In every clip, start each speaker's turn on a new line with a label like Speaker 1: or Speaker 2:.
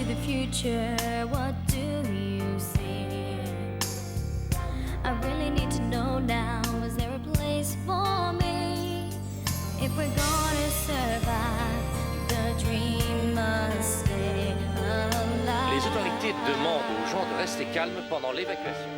Speaker 1: the future, what do you see? I really need to know now, is there a place for me? If we're gonna survive, the dream must stay alive.
Speaker 2: Les autorités demandent aux gens de rester calmes pendant l'évacuation.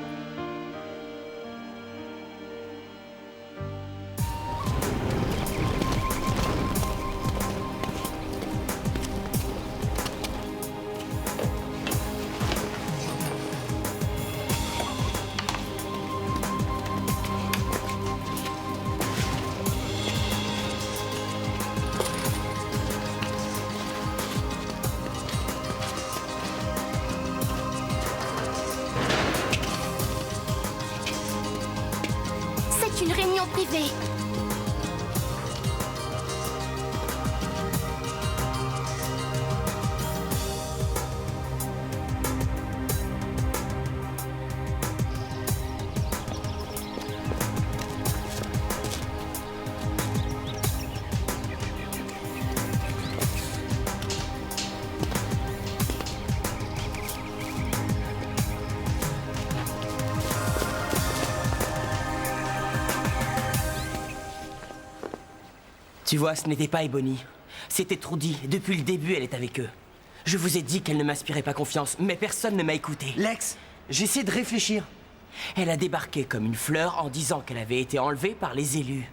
Speaker 3: C'est une réunion privée.
Speaker 4: Tu vois, ce n'était pas Ebony. C'était Trudy. Depuis le début, elle est avec eux. Je vous ai dit qu'elle ne m'inspirait pas confiance, mais personne ne m'a écouté.
Speaker 5: Lex, j'essaie de réfléchir.
Speaker 4: Elle a débarqué comme une fleur en disant qu'elle avait été enlevée par les élus.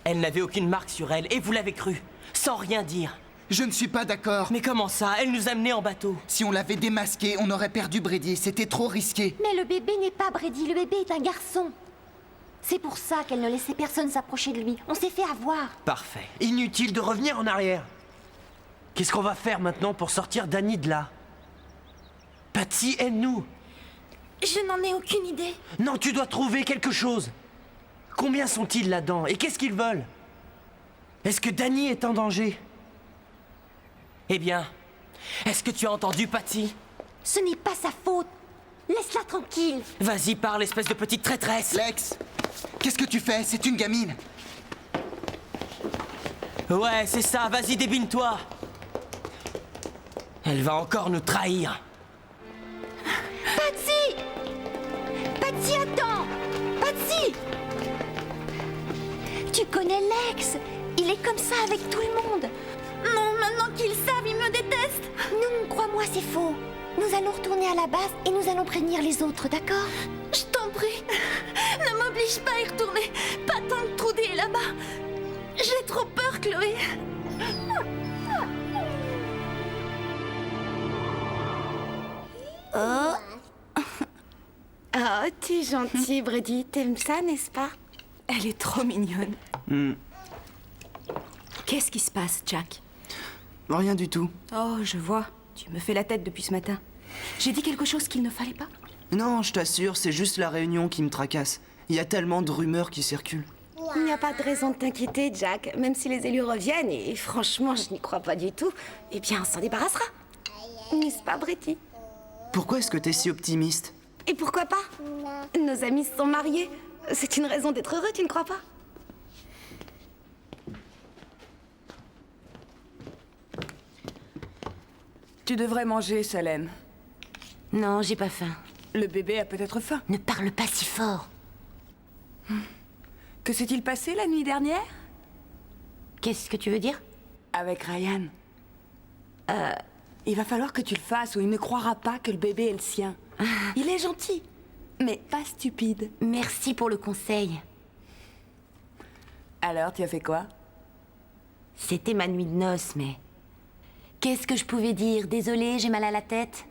Speaker 4: Elle n'avait aucune marque sur elle, et vous l'avez cru, sans rien dire.
Speaker 5: Je ne suis pas d'accord.
Speaker 4: Mais comment ça? Elle nous a menés en bateau.
Speaker 5: Si on l'avait démasqué, on aurait perdu Brady. C'était trop risqué.
Speaker 3: Mais le bébé n'est pas Brady, le bébé est un garçon. C'est pour ça qu'elle ne laissait personne s'approcher de lui. On s'est fait avoir.
Speaker 4: Parfait.
Speaker 6: Inutile de revenir en arrière. Qu'est-ce qu'on va faire maintenant pour sortir Danny de là? Patsy, aide-nous.
Speaker 3: Je n'en ai aucune idée.
Speaker 6: Non, tu dois trouver quelque chose. Combien sont-ils là-dedans? Et qu'est-ce qu'ils veulent? Est-ce que Danny est en danger?
Speaker 4: Eh bien, est-ce que tu as entendu, Patsy?
Speaker 3: Ce n'est pas sa faute. Laisse-la tranquille.
Speaker 4: Vas-y, parle, espèce de petite traîtresse.
Speaker 5: Lex, qu'est-ce que tu fais? C'est une gamine.
Speaker 4: Ouais, c'est ça, vas-y, débine-toi. Elle va encore nous trahir.
Speaker 3: Patsy! Patsy, attends! Patsy! Tu connais Lex. Il est comme ça avec tout le monde. Non, maintenant qu'ils savent, ils me détestent. Non, crois-moi, c'est faux. Nous allons retourner à la base et nous allons prévenir les autres, d'accord? Je t'en prie. Ne m'oblige pas à y retourner. Pas tant que Trudy est là-bas. J'ai trop peur, Chloé.
Speaker 7: Oh. Oh, t'es gentil, Brady. T'aimes ça, n'est-ce pas?
Speaker 8: Elle est trop mignonne. Qu'est-ce qui se passe, Jack?
Speaker 5: Rien du tout.
Speaker 8: Oh, je vois. Tu me fais la tête depuis ce matin. J'ai dit quelque chose qu'il ne fallait pas?
Speaker 5: Non, je t'assure, c'est juste la réunion qui me tracasse. Il y a tellement de rumeurs qui circulent.
Speaker 7: Il n'y a pas de raison de t'inquiéter, Jack. Même si les élus reviennent, et franchement, je n'y crois pas du tout, eh bien, on s'en débarrassera. N'est-ce pas, Brady?
Speaker 5: Pourquoi est-ce que t'es si optimiste?
Speaker 7: Et pourquoi pas? Nos amis se sont mariés. C'est une raison d'être heureux, tu ne crois pas?
Speaker 8: Tu devrais manger, Salem.
Speaker 3: Non, j'ai pas faim.
Speaker 8: Le bébé a peut-être faim.
Speaker 3: Ne parle pas si fort.
Speaker 8: Que s'est-il passé la nuit dernière?
Speaker 3: Qu'est-ce que tu veux dire?
Speaker 8: Avec Ryan. Il va falloir que tu le fasses ou il ne croira pas que le bébé est le sien. Il est gentil, mais pas stupide.
Speaker 3: Merci pour le conseil.
Speaker 8: Alors, tu as fait quoi?
Speaker 3: C'était ma nuit de noces, mais... Qu'est-ce que je pouvais dire? Désolée, j'ai mal à la tête.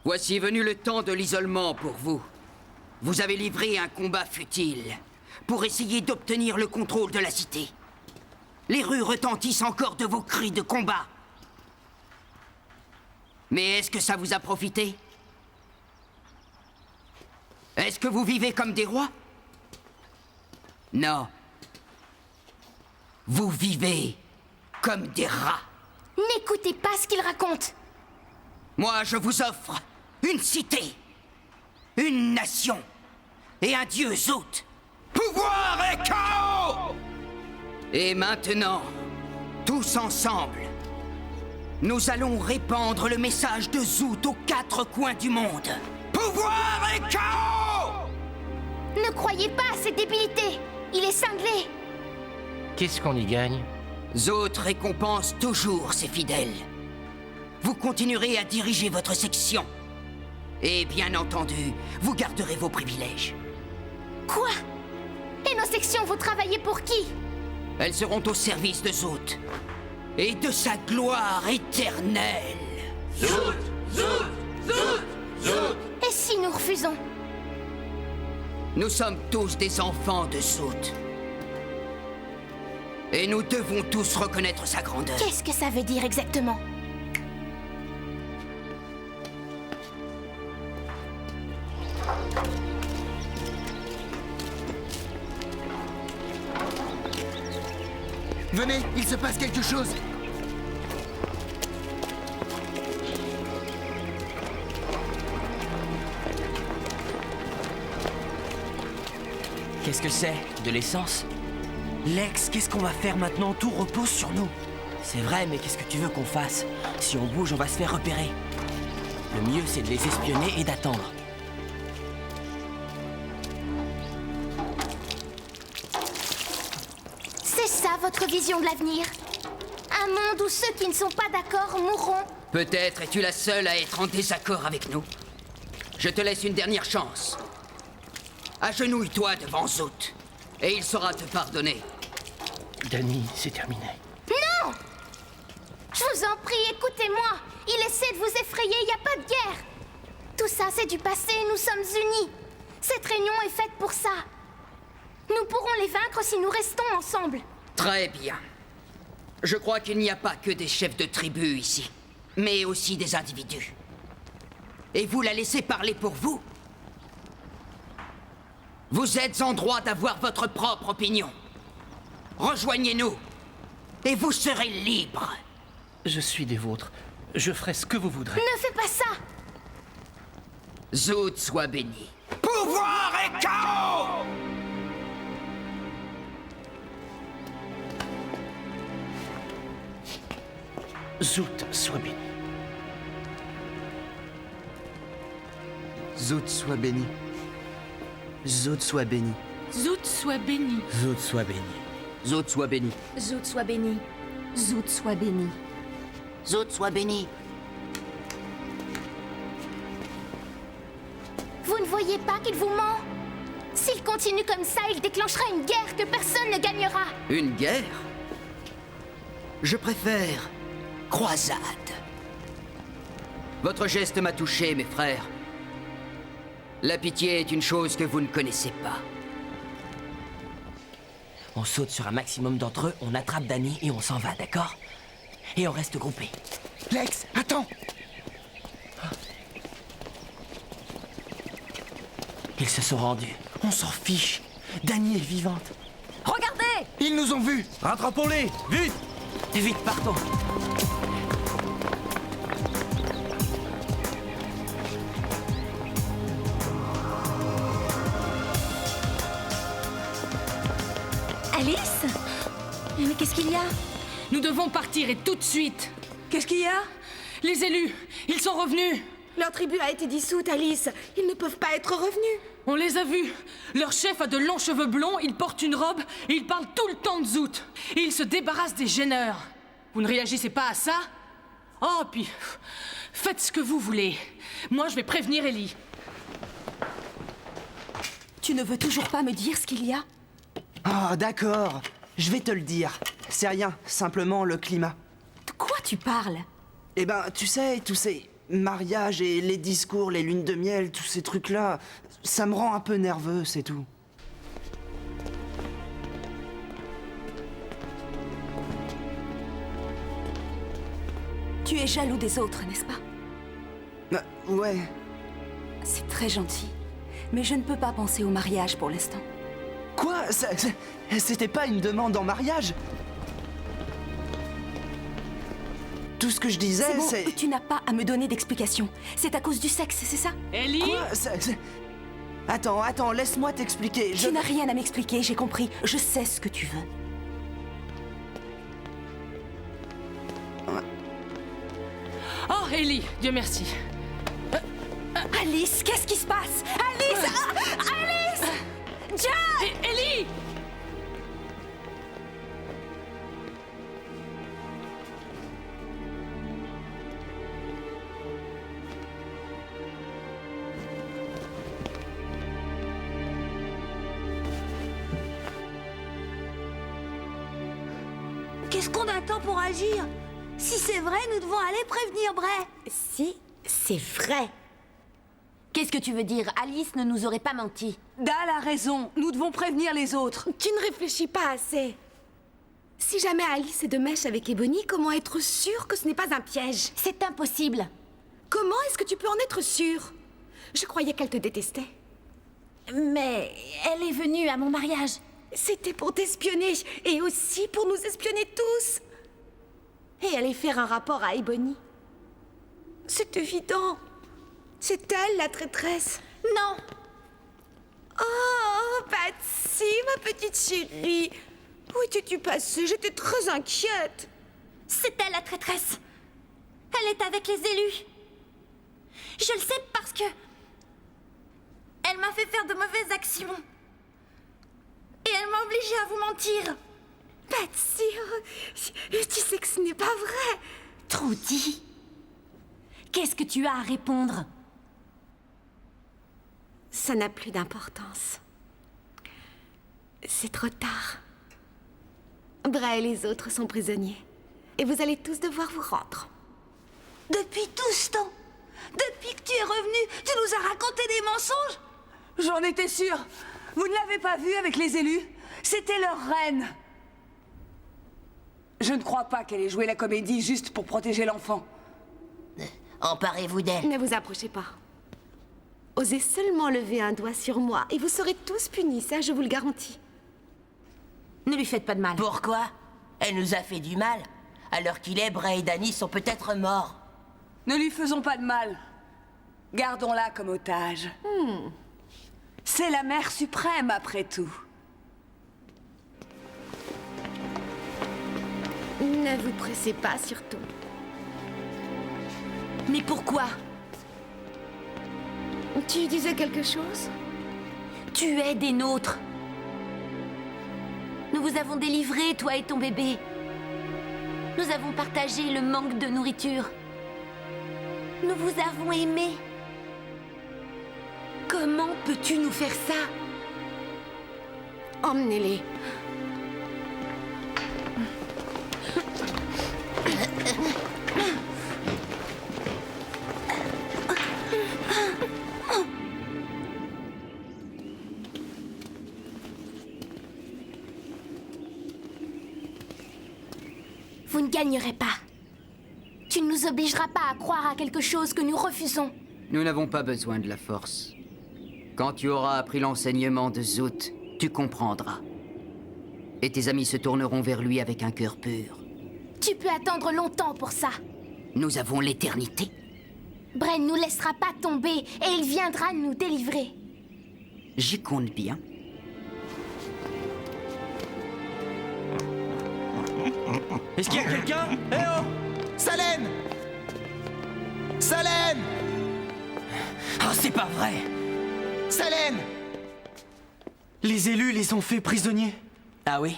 Speaker 9: Voici venu le temps de l'isolement pour vous. Vous avez livré un combat futile pour essayer d'obtenir le contrôle de la cité. Les rues retentissent encore de vos cris de combat. Mais est-ce que ça vous a profité? Est-ce que vous vivez comme des rois? Non. Vous vivez comme des rats.
Speaker 3: N'écoutez pas ce qu'il raconte.
Speaker 9: Moi, je vous offre une cité, une nation et un dieu Zout. Pouvoir et chaos! Et maintenant, tous ensemble, nous allons répandre le message de Zoot aux 4 coins du monde. Pouvoir et chaos!
Speaker 3: Ne croyez pas à cette débilité. Il est cinglé.
Speaker 2: Qu'est-ce qu'on y gagne?
Speaker 9: Zoot récompense toujours ses fidèles. Vous continuerez à diriger votre section. Et bien entendu, vous garderez vos privilèges.
Speaker 3: Quoi? Et nos sections, vous travaillez pour qui?
Speaker 9: Elles seront au service de Zoot. Et de sa gloire éternelle.
Speaker 2: Zoot! Zoot! Zoot! Zoot!
Speaker 3: Et si nous refusons?
Speaker 9: Nous sommes tous des enfants de Zoot. Et nous devons tous reconnaître sa grandeur.
Speaker 3: Qu'est-ce que ça veut dire exactement?
Speaker 5: Venez, il se passe quelque chose.
Speaker 4: Qu'est-ce que c'est? De l'essence?
Speaker 6: Lex, qu'est-ce qu'on va faire maintenant? Tout repose sur nous.
Speaker 4: C'est vrai, mais qu'est-ce que tu veux qu'on fasse? Si on bouge, on va se faire repérer. Le mieux, c'est de les espionner et d'attendre.
Speaker 3: C'est ça votre vision de l'avenir? Un monde où ceux qui ne sont pas d'accord mourront?
Speaker 9: Peut-être es-tu la seule à être en désaccord avec nous. Je te laisse une dernière chance. Agenouille-toi devant Zoot, et il saura te pardonner.
Speaker 2: Danny, c'est terminé.
Speaker 3: Non! Je vous en prie, écoutez-moi. Il essaie de vous effrayer, il n'y a pas de guerre. Tout ça, c'est du passé, nous sommes unis. Cette réunion est faite pour ça. Nous pourrons les vaincre si nous restons ensemble.
Speaker 9: Très bien. Je crois qu'il n'y a pas que des chefs de tribu ici, mais aussi des individus. Et vous la laissez parler pour vous? Vous êtes en droit d'avoir votre propre opinion. Rejoignez-nous, et vous serez libres.
Speaker 2: Je suis des vôtres. Je ferai ce que vous voudrez.
Speaker 3: Ne fais pas ça!
Speaker 9: Zoot soit béni. Pouvoir et chaos!
Speaker 2: Zoot soit béni.
Speaker 5: Zoot soit béni. Zoot soit béni.
Speaker 8: Zoot soit béni.
Speaker 4: Zoot soit béni.
Speaker 9: Zoot soit béni.
Speaker 8: Zoot soit béni. Zoot soit béni.
Speaker 9: Zoot soit béni.
Speaker 3: Vous ne voyez pas qu'il vous ment? S'il continue comme ça, il déclenchera une guerre que personne ne gagnera.
Speaker 9: Une guerre? Je préfère croisade. Votre geste m'a touché, mes frères. La pitié est une chose que vous ne connaissez pas.
Speaker 4: On saute sur un maximum d'entre eux, on attrape Danny et on s'en va, d'accord? Et on reste groupés.
Speaker 5: Lex, attends.
Speaker 4: Ils se sont rendus.
Speaker 6: On s'en fiche. Danny est vivante.
Speaker 8: Regardez!
Speaker 5: Ils nous ont vus.
Speaker 6: Rattrapons-les! Vite!
Speaker 4: Vite, partons.
Speaker 3: Alice? Mais qu'est-ce qu'il y a?
Speaker 8: Nous devons partir et tout de suite.
Speaker 7: Qu'est-ce qu'il y a?
Speaker 8: Les élus, ils sont revenus.
Speaker 7: Leur tribu a été dissoute, Alice. Ils ne peuvent pas être revenus.
Speaker 8: On les a vus. Leur chef a de longs cheveux blonds, il porte une robe et il parle tout le temps de Zoot. Et il se débarrasse des gêneurs. Vous ne réagissez pas à ça? Oh, puis faites ce que vous voulez. Moi, je vais prévenir Ellie.
Speaker 10: Tu ne veux toujours pas me dire ce qu'il y a?
Speaker 5: Ah, d'accord. Je vais te le dire. C'est rien, simplement le climat.
Speaker 10: De quoi tu parles?
Speaker 5: Eh ben, tu sais, tous ces mariages et les discours, les lunes de miel, tous ces trucs-là, ça me rend un peu nerveux, c'est tout.
Speaker 10: Tu es jaloux des autres, n'est-ce pas?
Speaker 5: Ouais.
Speaker 10: C'est très gentil. Mais je ne peux pas penser au mariage pour l'instant.
Speaker 5: Quoi? C'était pas une demande en mariage? Tout ce que je disais,
Speaker 10: C'est bon,
Speaker 5: c'est...
Speaker 10: tu n'as pas à me donner d'explication. C'est à cause du sexe, c'est ça?
Speaker 8: Ellie?
Speaker 5: Quoi? Attends, laisse-moi t'expliquer.
Speaker 10: Tu n'as rien à m'expliquer, j'ai compris. Je sais ce que tu veux.
Speaker 8: Ellie, Dieu merci.
Speaker 7: Alice, qu'est-ce qui se passe? Alice! Alice! Jack!
Speaker 8: Ellie!
Speaker 10: Qu'est-ce qu'on attend pour agir? Si c'est vrai, nous devons aller prévenir Bray.
Speaker 7: Si, c'est vrai.
Speaker 3: Qu'est-ce que tu veux dire? Alice ne nous aurait pas menti.
Speaker 10: Dal a raison, nous devons prévenir les autres.
Speaker 7: Tu ne réfléchis pas assez. Si jamais Alice est de mèche avec Ebony, comment être sûr que ce n'est pas un piège?
Speaker 3: C'est impossible.
Speaker 7: Comment est-ce que tu peux en être sûr? Je croyais qu'elle te détestait.
Speaker 3: Mais elle est venue à mon mariage.
Speaker 7: C'était pour t'espionner, et aussi pour nous espionner tous. Et aller faire un rapport à Ebony. C'est évident. C'est elle, la traîtresse.
Speaker 3: Non.
Speaker 7: Oh, Patsy, ma petite chérie. Où étais-tu passée? J'étais très inquiète.
Speaker 3: C'est elle la traîtresse. Elle est avec les élus. Je le sais parce que... elle m'a fait faire de mauvaises actions. Et elle m'a obligée à vous mentir.
Speaker 7: Patsy, tu sais que ce n'est pas vrai.
Speaker 3: Trudy, qu'est-ce que tu as à répondre?
Speaker 7: Ça n'a plus d'importance. C'est trop tard. Bray et les autres sont prisonniers. Et vous allez tous devoir vous rendre.
Speaker 10: Depuis tout ce temps, depuis que tu es revenu, tu nous as raconté des mensonges? J'en étais sûre. Vous ne l'avez pas vue avec les élus? C'était leur reine. Je ne crois pas qu'elle ait joué la comédie juste pour protéger l'enfant.
Speaker 3: Emparez-vous d'elle.
Speaker 7: Ne vous approchez pas. Osez seulement lever un doigt sur moi et vous serez tous punis, ça je vous le garantis.
Speaker 3: Ne lui faites pas de mal.
Speaker 11: Pourquoi? Elle nous a fait du mal. À l'heure qu'il est, Bray et Danny sont peut-être morts.
Speaker 10: Ne lui faisons pas de mal. Gardons-la comme otage. C'est la mère suprême, après tout.
Speaker 7: Ne vous pressez pas, surtout.
Speaker 3: Mais pourquoi?
Speaker 7: Tu disais quelque chose?
Speaker 3: Tu es des nôtres. Nous vous avons délivrés, toi et ton bébé. Nous avons partagé le manque de nourriture. Nous vous avons aimés. Comment peux-tu nous faire ça?
Speaker 7: Emmenez-les.
Speaker 3: Vous ne gagnerez pas. Tu ne nous obligeras pas à croire à quelque chose que nous refusons.
Speaker 9: Nous n'avons pas besoin de la force. Quand tu auras appris l'enseignement de Zoot, tu comprendras. Et tes amis se tourneront vers lui avec un cœur pur.
Speaker 3: Tu peux attendre longtemps pour ça.
Speaker 9: Nous avons l'éternité.
Speaker 3: Bray ne nous laissera pas tomber et il viendra nous délivrer.
Speaker 9: J'y compte bien.
Speaker 6: Est-ce qu'il y a quelqu'un? Eh oh!
Speaker 5: Salem! Salem!
Speaker 4: Oh, c'est pas vrai!
Speaker 5: Salem!
Speaker 6: Les élus les ont fait prisonniers.
Speaker 4: Ah oui?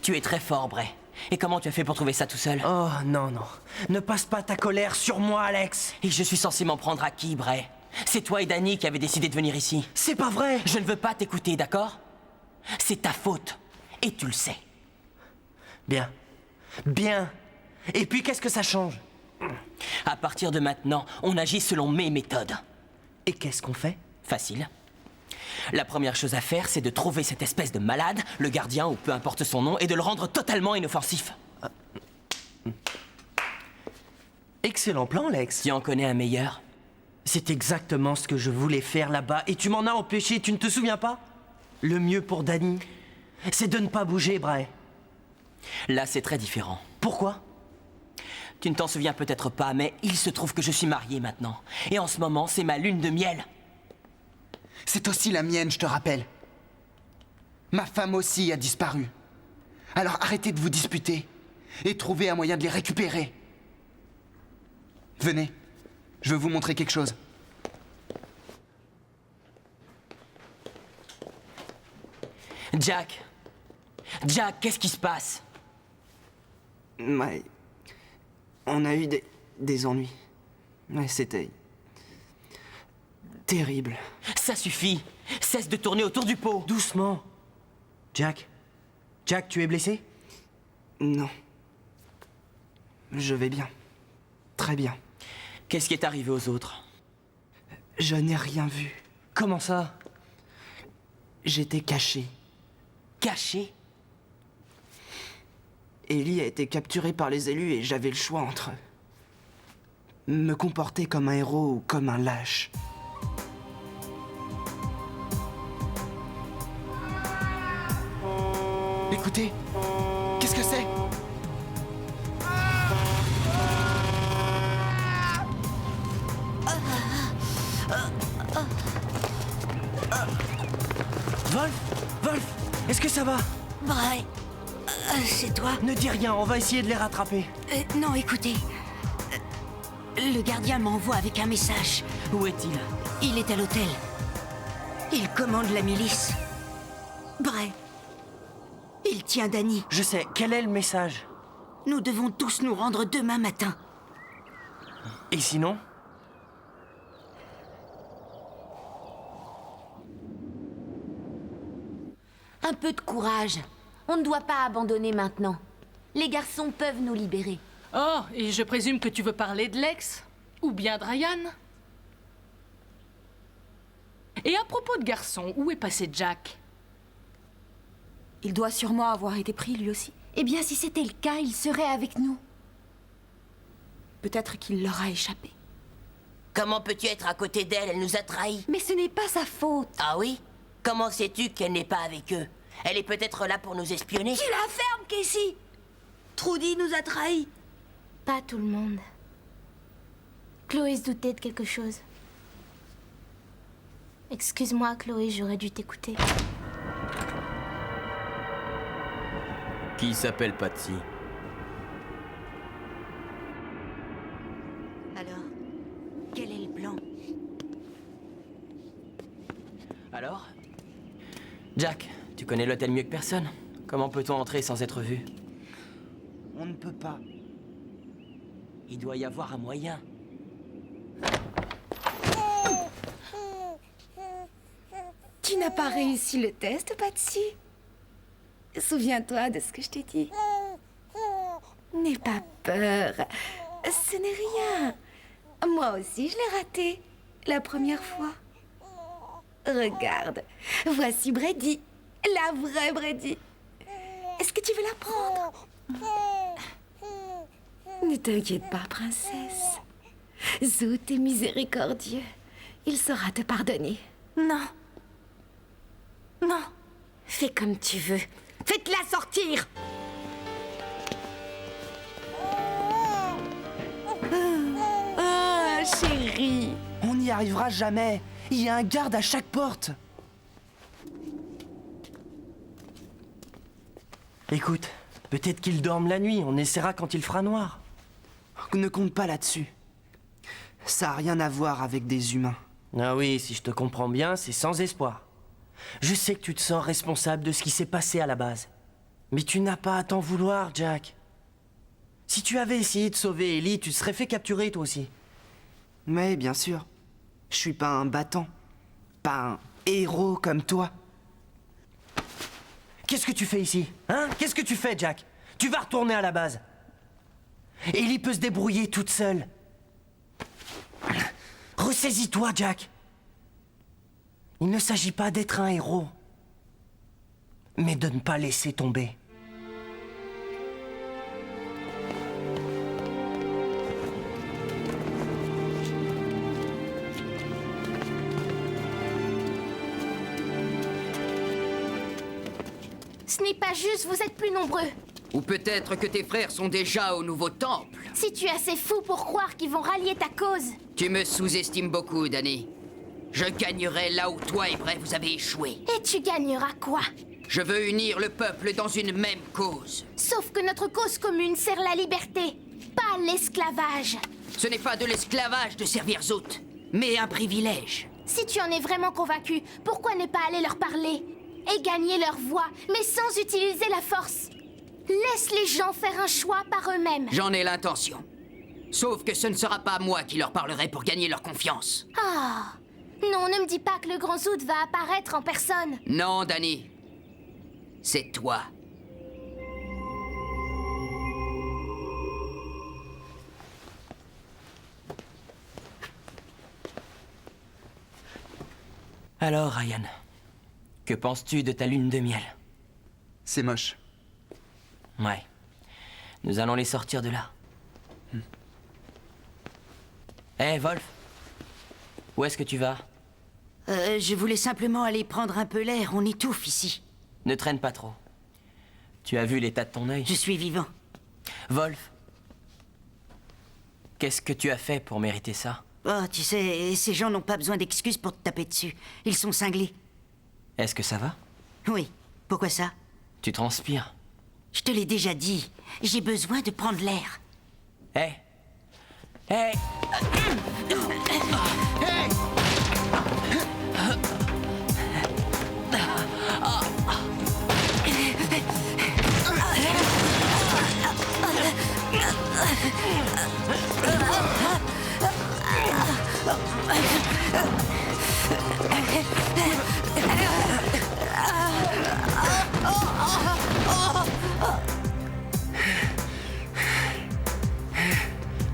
Speaker 4: Tu es très fort, Bray. Et comment tu as fait pour trouver ça tout seul?
Speaker 6: Oh, non, non. Ne passe pas ta colère sur moi, Alex.
Speaker 4: Et je suis censé m'en prendre à qui, Bray? C'est toi et Danny qui avez décidé de venir ici.
Speaker 6: C'est pas vrai.
Speaker 4: Je ne veux pas t'écouter, d'accord? C'est ta faute. Et tu le sais.
Speaker 6: Bien. Bien. Et puis, qu'est-ce que ça change?
Speaker 4: À partir de maintenant, on agit selon mes méthodes.
Speaker 6: Et qu'est-ce qu'on fait?
Speaker 4: Facile. La première chose à faire, c'est de trouver cette espèce de malade, le gardien ou peu importe son nom, et de le rendre totalement inoffensif.
Speaker 6: Excellent plan, Lex.
Speaker 4: Tu en connais un meilleur?
Speaker 6: C'est exactement ce que je voulais faire là-bas, et tu m'en as empêché, tu ne te souviens pas? Le mieux pour Danny, c'est de ne pas bouger, Bray.
Speaker 4: Là, c'est très différent.
Speaker 6: Pourquoi?
Speaker 4: Tu ne t'en souviens peut-être pas, mais il se trouve que je suis marié maintenant. Et en ce moment, c'est ma lune de miel.
Speaker 5: C'est aussi la mienne, je te rappelle. Ma femme aussi a disparu. Alors arrêtez de vous disputer et trouvez un moyen de les récupérer. Venez, je veux vous montrer quelque chose.
Speaker 4: Jack. Jack, qu'est-ce qui se passe?
Speaker 5: Ouais. On a eu des ennuis. Ouais, c'était... terrible.
Speaker 4: Ça suffit. Cesse de tourner autour du pot.
Speaker 6: Doucement. Jack. Jack, tu es blessé?
Speaker 5: Non. Je vais bien. Très bien.
Speaker 4: Qu'est-ce qui est arrivé aux autres?
Speaker 5: Je n'ai rien vu.
Speaker 6: Comment ça?
Speaker 5: J'étais caché.
Speaker 4: Caché?
Speaker 5: Ellie a été capturée par les élus et j'avais le choix entre me comporter comme un héros ou comme un lâche. Écoutez, qu'est-ce que c'est?
Speaker 6: Wolf? Wolf? Est-ce que ça va?
Speaker 7: Bray, c'est toi?
Speaker 6: Ne dis rien, on va essayer de les rattraper.
Speaker 7: Non, écoutez. Le gardien m'envoie avec un message.
Speaker 4: Où est-il?
Speaker 7: Il est à l'hôtel. Il commande la milice. Bray, il tient Danny.
Speaker 6: Je sais, quel est le message?
Speaker 7: Nous devons tous nous rendre demain matin.
Speaker 6: Et sinon?
Speaker 3: Un peu de courage. On ne doit pas abandonner maintenant. Les garçons peuvent nous libérer.
Speaker 8: Oh, et je présume que tu veux parler de Lex? Ou bien de Ryan? Et à propos de garçon, où est passé Jack?
Speaker 10: Il doit sûrement avoir été pris lui aussi.
Speaker 3: Eh bien, si c'était le cas, il serait avec nous.
Speaker 10: Peut-être qu'il leur a échappé.
Speaker 11: Comment peux-tu être à côté d'elle? Elle nous a trahis.
Speaker 3: Mais ce n'est pas sa faute.
Speaker 11: Ah oui? Comment sais-tu qu'elle n'est pas avec eux? Elle est peut-être là pour nous espionner.
Speaker 10: Tu la fermes, Casey! Trudy nous a trahis.
Speaker 1: Pas tout le monde. Chloé se doutait de quelque chose. Excuse-moi, Chloé, j'aurais dû t'écouter.
Speaker 4: Qui s'appelle Patsy?
Speaker 7: Alors, quel est le plan?
Speaker 4: Alors? Jack, tu connais l'hôtel mieux que personne. Comment peut-on entrer sans être vu?
Speaker 5: On ne peut pas.
Speaker 4: Il doit y avoir un moyen.
Speaker 10: Tu n'as pas réussi le test, Patsy? Souviens-toi de ce que je t'ai dit. N'aie pas peur. Ce n'est rien. Moi aussi, je l'ai raté. La première fois. Regarde. Voici Brady. La vraie Brady. Est-ce que tu veux la prendre? Ne t'inquiète pas, princesse. Zoot est miséricordieux. Il saura te pardonner.
Speaker 3: Non. Non.
Speaker 7: Fais comme tu veux. Faites-la sortir!
Speaker 10: Ah, chérie.
Speaker 5: On n'y arrivera jamais. Il y a un garde à chaque porte.
Speaker 6: Écoute, peut-être qu'il dorme la nuit, on essaiera quand il fera noir.
Speaker 5: Ne compte pas là-dessus. Ça n'a rien à voir avec des humains.
Speaker 6: Ah oui, si je te comprends bien, c'est sans espoir. Je sais que tu te sens responsable de ce qui s'est passé à la base. Mais tu n'as pas à t'en vouloir, Jack. Si tu avais essayé de sauver Ellie, tu te serais fait capturer toi aussi.
Speaker 5: Mais bien sûr, je suis pas un battant. Pas un héros comme toi.
Speaker 6: Qu'est-ce que tu fais ici? Hein? Qu'est-ce que tu fais, Jack? Tu vas retourner à la base. Ellie peut se débrouiller toute seule. Ressaisis-toi, Jack. Il ne s'agit pas d'être un héros, mais de ne pas laisser tomber.
Speaker 1: Ce n'est pas juste, vous êtes plus nombreux.
Speaker 9: Ou peut-être que tes frères sont déjà au nouveau temple.
Speaker 1: Si tu es assez fou pour croire qu'ils vont rallier ta cause.
Speaker 9: Tu me sous-estimes beaucoup, Danny. Je gagnerai là où toi et Bray vous avez échoué.
Speaker 1: Et tu gagneras quoi?
Speaker 9: Je veux unir le peuple dans une même cause.
Speaker 1: Sauf que notre cause commune sert la liberté, pas l'esclavage.
Speaker 9: Ce n'est pas de l'esclavage de servir Zout, mais un privilège.
Speaker 3: Si tu en es vraiment convaincu, pourquoi ne pas aller leur parler et gagner leur voix, mais sans utiliser la force? Laisse les gens faire un choix par eux-mêmes.
Speaker 9: J'en ai l'intention. Sauf que ce ne sera pas moi qui leur parlerai pour gagner leur confiance.
Speaker 3: Ah. Non, ne me dis pas que le grand Zout va apparaître en personne.
Speaker 9: Non, Dani. C'est toi.
Speaker 4: Alors, Ryan, que penses-tu de ta lune de miel?
Speaker 5: C'est moche.
Speaker 4: Ouais. Nous allons les sortir de là. Hé, Wolf. Où est-ce que tu vas?
Speaker 9: Je voulais simplement aller prendre un peu l'air. On étouffe ici.
Speaker 4: Ne traîne pas trop. Tu as vu l'état de ton œil?
Speaker 9: Je suis vivant.
Speaker 4: Wolf. Qu'est-ce que tu as fait pour mériter ça?
Speaker 9: Oh, tu sais, ces gens n'ont pas besoin d'excuses pour te taper dessus. Ils sont cinglés.
Speaker 4: Est-ce que ça va?
Speaker 9: Oui. Pourquoi ça?
Speaker 4: Tu transpires.
Speaker 9: Je te l'ai déjà dit. J'ai besoin de prendre l'air.
Speaker 4: Hé! Hé!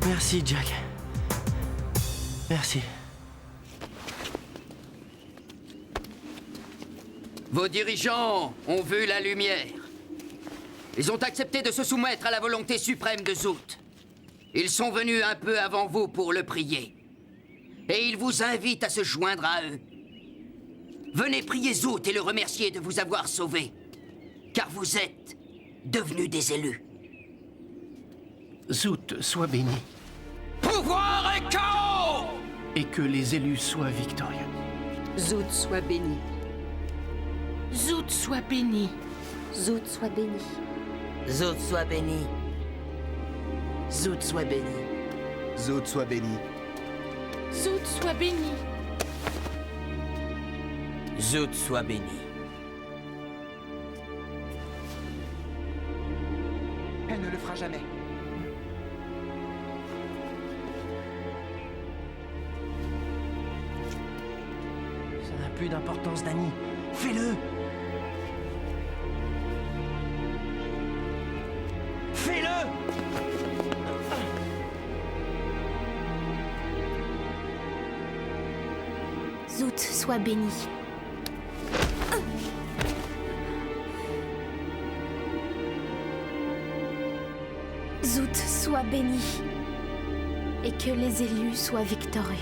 Speaker 4: Merci, Jack. Merci.
Speaker 9: Vos dirigeants ont vu la lumière. Ils ont accepté de se soumettre à la volonté suprême de Zout. Ils sont venus un peu avant vous pour le prier. Et ils vous invitent à se joindre à eux. Venez prier Zout et le remercier de vous avoir sauvé. Car vous êtes devenus des élus.
Speaker 12: Zout soit béni.
Speaker 9: Pouvoir et chaos!
Speaker 12: Et que les élus soient victorieux.
Speaker 7: Zout soit béni.
Speaker 8: Zout soit béni.
Speaker 3: Zout soit béni.
Speaker 11: Zout soit béni. Zout soit béni.
Speaker 5: Zout soit béni.
Speaker 8: Zout soit béni.
Speaker 4: Zout soit béni.
Speaker 5: Elle ne le fera jamais.
Speaker 6: Ça n'a plus d'importance, Dani. Fais-le! Fais-le!
Speaker 3: Zout soit béni. Zout soit béni. Et que les élus soient victorieux.